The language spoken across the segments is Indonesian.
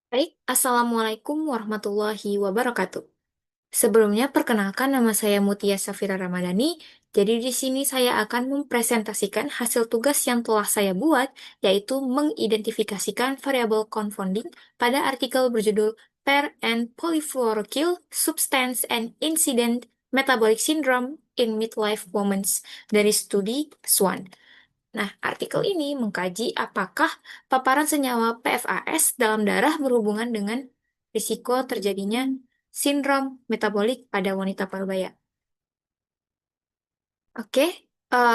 Baik, Assalamualaikum warahmatullahi wabarakatuh. Sebelumnya, perkenalkan nama saya Mutia Safira Ramadhani. Jadi di sini saya akan mempresentasikan hasil tugas yang telah saya buat, yaitu mengidentifikasikan variabel confounding pada artikel berjudul Pair and Polyfluoroalkyl Substance and Incident Metabolic Syndrome in Midlife Women dari studi Swan. Nah, artikel ini mengkaji apakah paparan senyawa PFAS dalam darah berhubungan dengan risiko terjadinya sindrom metabolik pada wanita parubaya. Oke,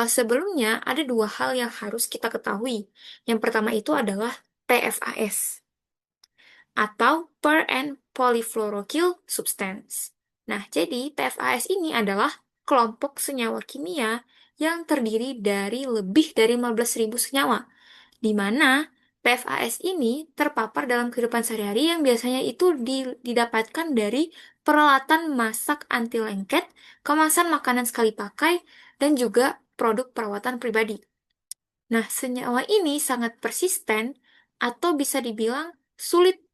sebelumnya ada dua hal yang harus kita ketahui. Yang pertama itu adalah PFAS atau Per and Polyfluoroalkyl Substance. Nah, jadi PFAS ini adalah kelompok senyawa kimia yang terdiri dari lebih dari 15.000 senyawa, di mana PFAS ini terpapar dalam kehidupan sehari-hari yang biasanya itu didapatkan dari peralatan masak anti lengket, kemasan makanan sekali pakai, dan juga produk perawatan pribadi. Nah, senyawa ini sangat persisten atau bisa dibilang sulit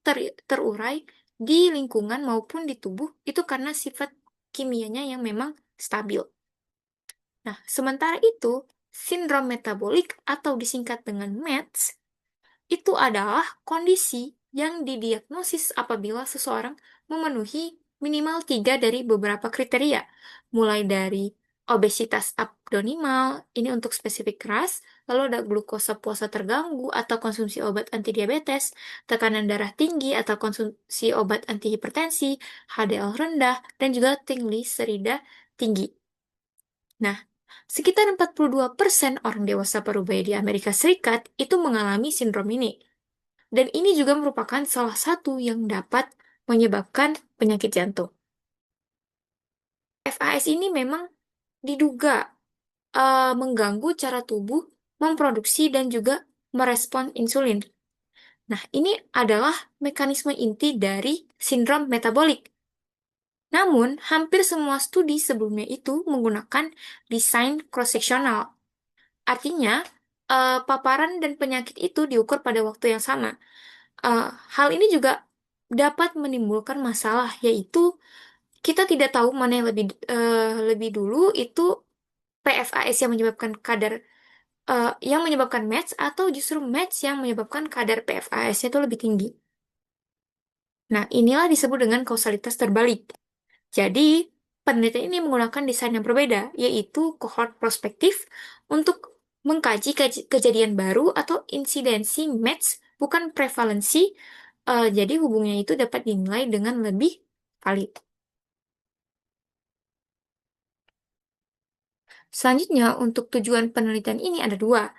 terurai di lingkungan maupun di tubuh, itu karena sifat kimianya yang memang stabil. Nah, sementara itu, sindrom metabolik atau disingkat dengan METS itu adalah kondisi yang didiagnosis apabila seseorang memenuhi minimal tiga dari beberapa kriteria, mulai dari obesitas abdominal, ini untuk spesifik keras, lalu ada glukosa puasa terganggu atau konsumsi obat antidiabetes, tekanan darah tinggi atau konsumsi obat antihipertensi, HDL rendah, dan juga trigliserida tinggi. Nah, sekitar 42% orang dewasa parubaya di Amerika Serikat itu mengalami sindrom ini. Dan ini juga merupakan salah satu yang dapat menyebabkan penyakit jantung. FAS ini memang diduga mengganggu cara tubuh memproduksi dan juga merespon insulin. Nah, ini adalah mekanisme inti dari sindrom metabolik. Namun, hampir semua studi sebelumnya itu menggunakan desain cross-sectional. Artinya, paparan dan penyakit itu diukur pada waktu yang sama. Eh, Hal ini juga dapat menimbulkan masalah, yaitu kita tidak tahu mana yang lebih dulu itu PFAS yang menyebabkan yang menyebabkan match atau justru match yang menyebabkan kadar PFAS itu lebih tinggi. Nah, inilah disebut dengan kausalitas terbalik. Jadi, penelitian ini menggunakan desain yang berbeda, yaitu cohort prospektif untuk mengkaji kejadian baru atau insidensi match, bukan prevalensi. Jadi, hubungannya itu dapat dinilai dengan lebih valid. Selanjutnya, untuk tujuan penelitian ini ada dua.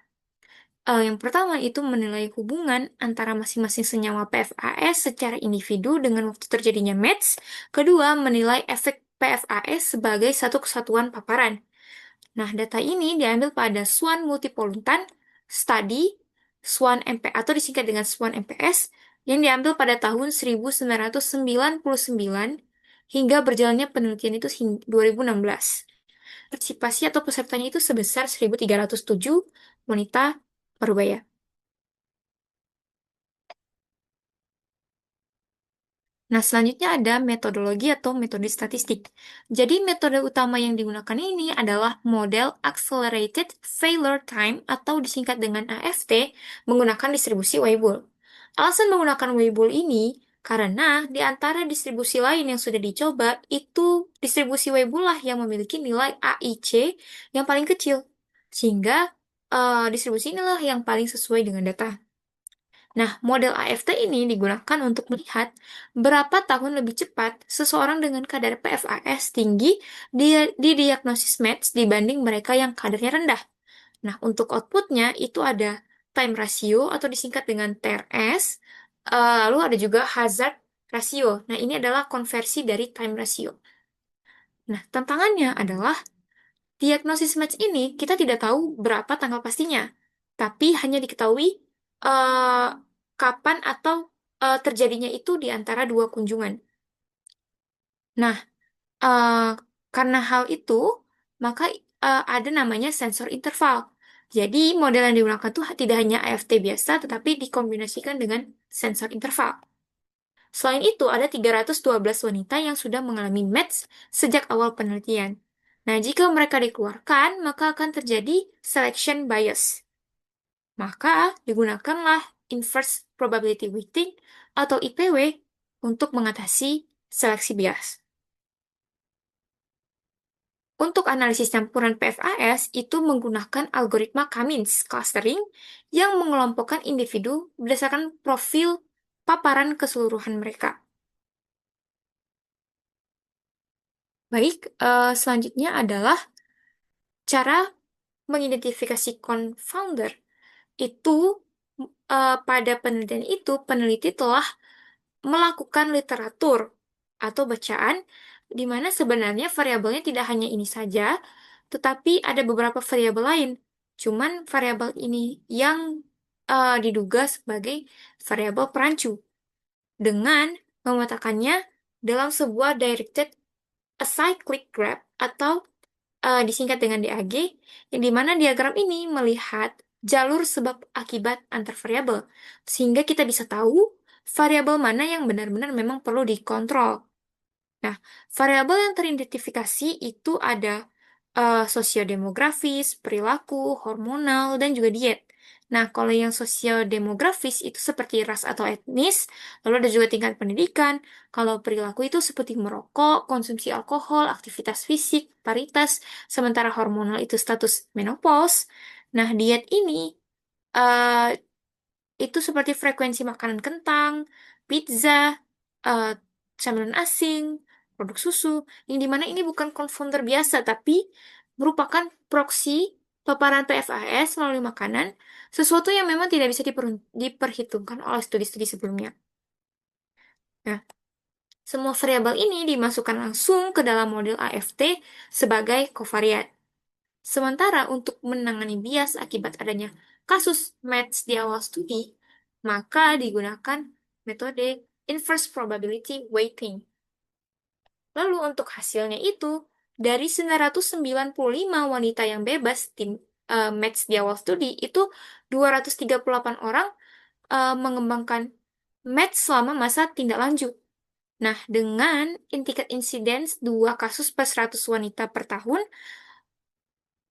Yang pertama itu menilai hubungan antara masing-masing senyawa PFAS secara individu dengan waktu terjadinya match. Kedua, menilai efek PFAS sebagai satu kesatuan paparan. Nah, data ini diambil pada Swan Multipollutant Study, Swan MP atau disingkat dengan Swan MPS, yang diambil pada tahun 1999 hingga berjalannya penelitian itu 2016. Partisipasi atau pesertanya itu sebesar 1.307 wanita parubaya. Nah, selanjutnya ada metodologi atau metode statistik. Jadi, metode utama yang digunakan ini adalah model Accelerated Failure Time atau disingkat dengan AFT menggunakan distribusi Weibull. Alasan menggunakan Weibull ini karena di antara distribusi lain yang sudah dicoba, itu distribusi Weibull lah yang memiliki nilai AIC yang paling kecil. Sehingga distribusi inilah yang paling sesuai dengan data. Nah, model AFT ini digunakan untuk melihat berapa tahun lebih cepat seseorang dengan kadar PFAS tinggi didiagnosis match dibanding mereka yang kadarnya rendah. Nah, untuk outputnya itu ada time ratio atau disingkat dengan TRS, lalu ada juga hazard ratio. Nah, ini adalah konversi dari time ratio. Nah, tantangannya adalah diagnosis match ini kita tidak tahu berapa tanggal pastinya, tapi hanya diketahui eh, kapan atau terjadinya itu di antara dua kunjungan. Nah, eh, karena hal itu, maka ada namanya sensor interval. Jadi, model yang digunakan itu tidak hanya AFT biasa, tetapi dikombinasikan dengan sensor interval. Selain itu, ada 312 wanita yang sudah mengalami METS sejak awal penelitian. Nah, jika mereka dikeluarkan, maka akan terjadi selection bias. Maka digunakanlah inverse probability weighting atau IPW untuk mengatasi seleksi bias. Untuk analisis campuran PFAS itu menggunakan algoritma Cummins clustering yang mengelompokkan individu berdasarkan profil paparan keseluruhan mereka. Baik, selanjutnya adalah cara mengidentifikasi confounder. Itu pada penelitian itu peneliti telah melakukan literatur atau bacaan di mana sebenarnya variabelnya tidak hanya ini saja, tetapi ada beberapa variabel lain. Cuman variabel ini yang diduga sebagai variabel perancu dengan memetakannya dalam sebuah directed acyclic graph atau disingkat dengan DAG, yang dimana diagram ini melihat jalur sebab akibat antar variabel, sehingga kita bisa tahu variabel mana yang benar-benar memang perlu dikontrol. Nah, variabel yang teridentifikasi itu ada sosiodemografis, perilaku, hormonal, dan juga diet. Nah, kalau yang sosiodemografis itu seperti ras atau etnis, lalu ada juga tingkat pendidikan. Kalau perilaku itu seperti merokok, konsumsi alkohol, aktivitas fisik, paritas, sementara hormonal itu status menopause. Nah, diet ini eh, itu seperti frekuensi makanan kentang, pizza, eh, camilan asing, produk susu, yang dimana ini bukan confounder biasa, tapi merupakan proksi paparan PFAS melalui makanan, sesuatu yang memang tidak bisa diperhitungkan oleh studi-studi sebelumnya. Nah, semua variabel ini dimasukkan langsung ke dalam model AFT sebagai kovariat. Sementara untuk menangani bias akibat adanya kasus match di awal studi, maka digunakan metode inverse probability weighting. Lalu untuk hasilnya itu, dari 995 wanita yang bebas tim match di awal studi, itu 238 orang mengembangkan match selama masa tindak lanjut. Nah, dengan tingkat insidence 2 kasus per 100 wanita per tahun,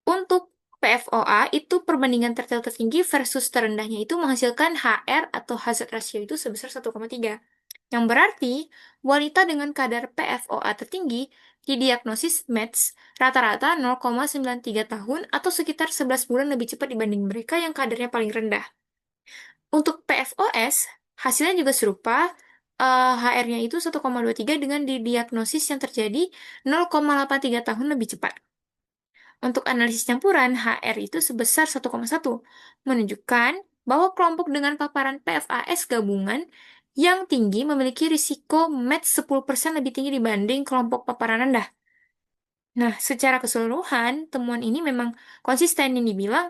untuk PFOA itu perbandingan tertinggi versus terendahnya itu menghasilkan HR atau hazard ratio itu sebesar 1,3. Yang berarti wanita dengan kadar PFOA tertinggi didiagnosis METS rata-rata 0,93 tahun atau sekitar 11 bulan lebih cepat dibanding mereka yang kadarnya paling rendah. Untuk PFOS, hasilnya juga serupa. HR-nya itu 1,23 dengan didiagnosis yang terjadi 0,83 tahun lebih cepat. Untuk analisis campuran, HR itu sebesar 1,1, menunjukkan bahwa kelompok dengan paparan PFAS gabungan yang tinggi memiliki risiko match 10% lebih tinggi dibanding kelompok paparan rendah. Nah, secara keseluruhan, temuan ini memang konsisten yang dibilang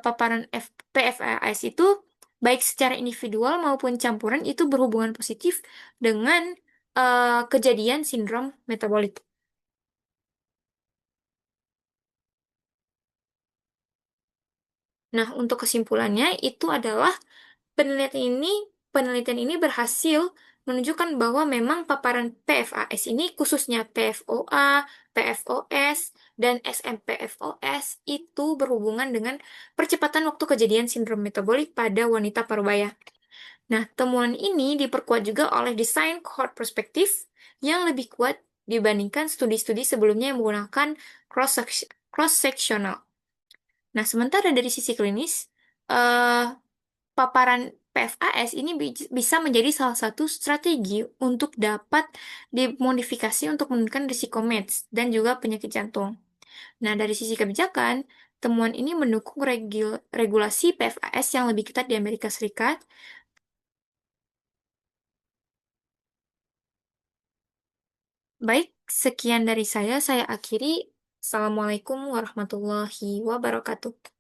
paparan PFAS itu baik secara individual maupun campuran itu berhubungan positif dengan kejadian sindrom metabolik. Nah, untuk kesimpulannya itu adalah penelitian ini berhasil menunjukkan bahwa memang paparan PFAS ini khususnya PFOA, PFOS, dan SMPFOS itu berhubungan dengan percepatan waktu kejadian sindrom metabolik pada wanita parubaya. Nah, temuan ini diperkuat juga oleh desain cohort perspektif yang lebih kuat dibandingkan studi-studi sebelumnya yang menggunakan cross-sectional. Nah, sementara dari sisi klinis, eh, paparan PFAS ini bisa menjadi salah satu strategi untuk dapat dimodifikasi untuk menurunkan risiko METS dan juga penyakit jantung. Nah, dari sisi kebijakan, temuan ini mendukung regulasi PFAS yang lebih ketat di Amerika Serikat. Baik, sekian dari saya akhiri. Assalamualaikum warahmatullahi wabarakatuh.